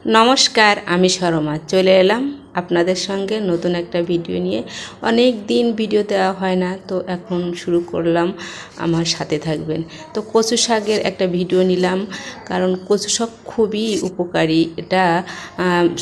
নমস্কার, আমি শর্মা চলে এলাম আপনাদের সঙ্গে নতুন একটা ভিডিও নিয়ে। অনেক দিন ভিডিও দেওয়া হয় না, তো এখন শুরু করলাম, আমার সাথে থাকবেন। তো কচু শাকের একটা ভিডিও নিলাম, কারণ কচু শাক খুবই উপকারী, এটা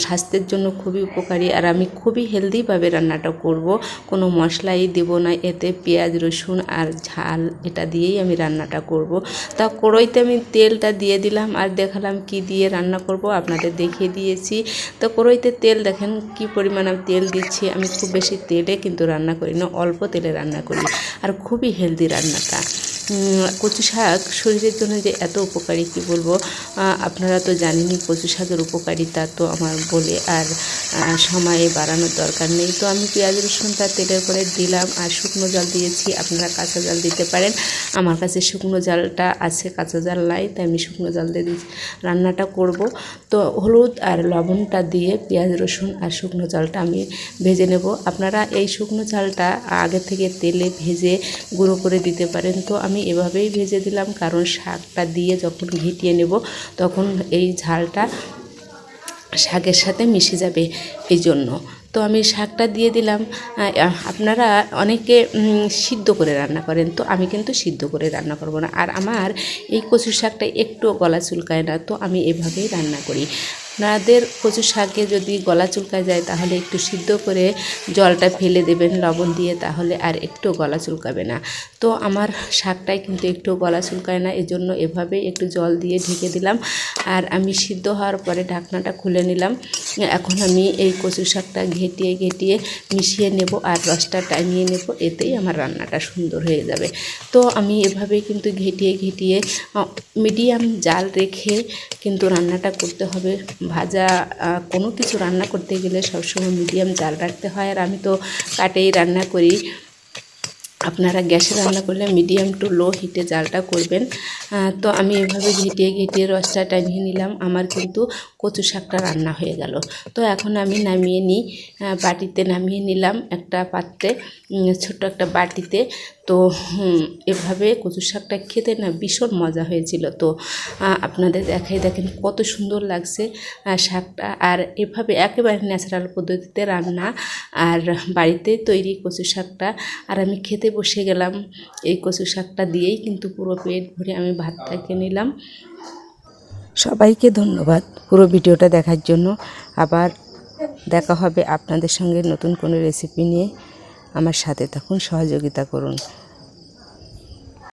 স্বাস্থ্যের জন্য খুবই উপকারী। আর আমি খুবই হেলদিভাবে রান্নাটা করব, কোনো মশলাই দেব না, এতে পেঁয়াজ রসুন আর ঝাল এটা দিয়েই আমি রান্নাটা করব। তা কড়াইতে আমি তেলটা দিয়ে দিলাম আর দেখালাম কি দিয়ে রান্না করব, আপনাদের দেখিয়ে দিয়েছি। তো কড়াইতে তেল দেখেন কি পরিমাণ আমি তেল দিচ্ছি। আমি খুব বেশি তেলে কিন্তু রান্না করি না, অল্প তেলে রান্না করি, আর খুবই হেলদি রান্নাটা। কচু শাক শরীরের জন্য যে এত উপকারী কি বলবো, আপনারা তো জানেনই কচু শাকের উপকারিতা, তো আমার বলে আর সময়ে বাড়ানোর দরকার নেই। তো আমি পেঁয়াজ রসুনটা তেলের করে দিলাম আর শুকনো জল দিয়েছি, আপনারা কাঁচা জল দিতে পারেন। আমার কাছে শুকনো জলটা আছে, কাঁচা জল নাই, তাই আমি শুকনো জল দিয়ে রান্নাটা করব। তো হলুদ আর লবণটা দিয়ে পেঁয়াজ রসুন আর শুকনো জলটা আমি ভেজে নেব। আপনারা এই শুকনো জলটা আগে থেকে তেলে ভেজে গুঁড়ো করে দিতে পারেন। তো আমি এভাবেই ভেজে দিলাম, কারণ শাকটা দিয়ে যখন ঘেঁটিয়ে নেব তখন এই ঝালটা শাকের সাথে মিশে যাবে, এই জন্য। তো আমি শাকটা দিয়ে দিলাম। আপনারা অনেকে সিদ্ধ করে রান্না করেন, তো আমি কিন্তু সিদ্ধ করে রান্না করব না। আর আমার এই কচু শাকটা একটু গলা চুলকায় না, তো আমি এভাবেই রান্না করি। আপনাদের কচু শাকে যদি গলা চুলকায় যায় তাহলে একটু সিদ্ধ করে জলটা ফেলে দেবেন লবণ দিয়ে, তাহলে আর একটু গলা চুলকাবে না। তো আমার শাকটাই কিন্তু একটু গলা চুলকায় না, এজন্য এভাবেই একটু জল দিয়ে ঢেকে দিলাম। আর আমি সিদ্ধ হওয়ার পরে ঢাকনাটা খুলে নিলাম। এখন আমি এই কচু শাকটা ঘেটিয়ে মিশিয়ে নেব আর রসটা টানিয়ে নেব, এতেই আমার রান্নাটা সুন্দর হয়ে যাবে। তো আমি এভাবেই কিন্তু ঘেটিয়ে মিডিয়াম জাল রেখে কিন্তু রান্নাটা করতে হবে। ভাজা কোনো কিছু রান্না করতে গেলে সবসময় মিডিয়াম জাল রাখতে হয়, আর আমি তো কাটেই রান্না করি। আপনারা গ্যাসে রান্না করলে মিডিয়াম টু লো হিটে জালটা করবেন। তো আমি এভাবে ঘেটিয়ে রসটা টানিয়ে নিলাম, আমার কিন্তু কচু শাকটা রান্না হয়ে গেল। তো এখন আমি নামিয়ে নিই, বাটিতে নামিয়ে নিলাম একটা পাত্রে, ছোট্ট একটা বাটিতে। তো এভাবে কচু শাকটা খেতে না ভীষণ মজা হয়েছিল। তো আপনাদের দেখেন কত সুন্দর লাগছে শাকটা। আর এভাবে একেবারে ন্যাচারাল পদ্ধতিতে রান্না আর বাড়িতে তৈরি কচু শাকটা। আর আমি খেতে বসে গেলাম এই কচু শাকটা দিয়েই, কিন্তু পুরো পেট ভরে আমি ভাতটা খেয়ে নিলাম। সবাইকে ধন্যবাদ পুরো ভিডিওটা দেখার জন্য। আবার দেখা হবে আপনাদের সঙ্গে নতুন কোনো রেসিপি নিয়ে। আমার সাথে থাকুন, সহযোগিতা করুন।